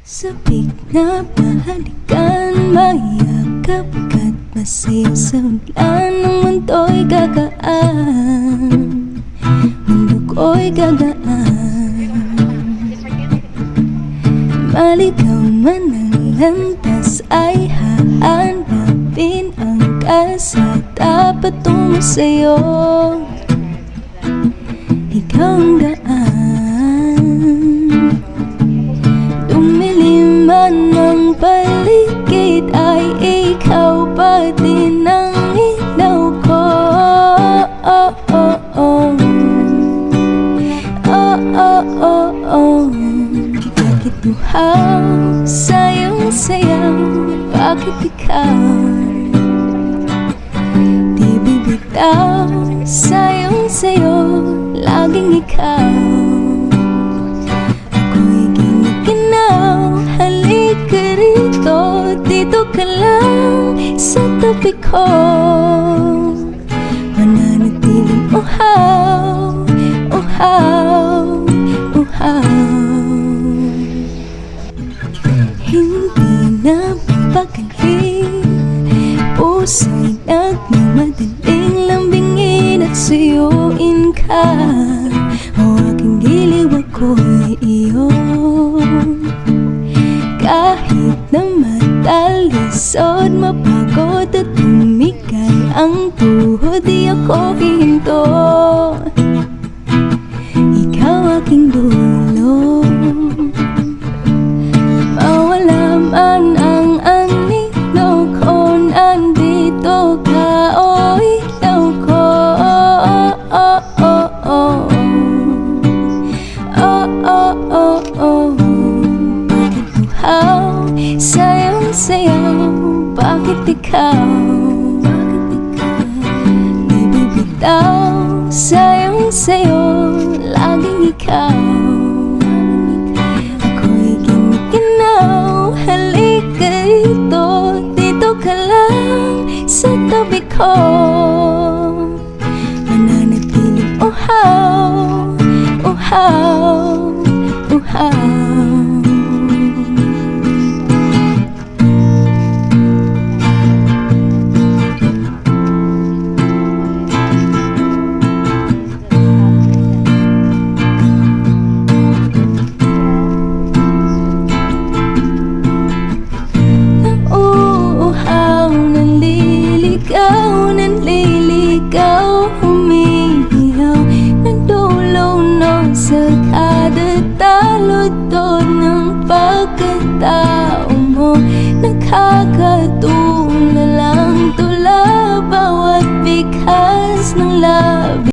Sabik na mahalikan, mayakap ka't masaya sa ulan. Ng mundo'y gagaan, mundo ko'y gagaan. Maligaw man ang landas ay hahanapin ang kalsada patungo sa'yo. Ikaw ang daan, dumilim man ang paligid ay ikaw pa din ang ilaw ko. Oh, oh, oh. Oh, oh, oh, oh. Bakit uhaw sa'yong sayaw? Bakit ikaw di bibitaw sa'yong sayo? Laging ikaw ako'y giniginaw. Halika rito, dito ka lang sa tabi ko. Mananatiling uhaw, uhaw, uhaw. Hindi na mapagalhin, puso'y nagmamadaling lambingin at suyuin ka. O aking giliw, ako'y iyo. Kahit na matalisod, mapagod at tumigay ang tuhod, di ako hihinto. Ikaw aking dulo, mawala man ang anino ko, nandito ka, o ilaw ko. Oh, oh, oh, oh. Oh, oh, oh, oh. Bakit uhaw sa'yong sayaw? Bakit ikaw di bibitaw sa'yong sayo? Laging ikaw ako'y giniginaw. Halika rito, dito ka lang sa tabi ko. Mananatiling uhaw, uhaw, uhaw. Nanliligaw, humihiyaw, nagdulong sa kada taludtod ng pagkatao.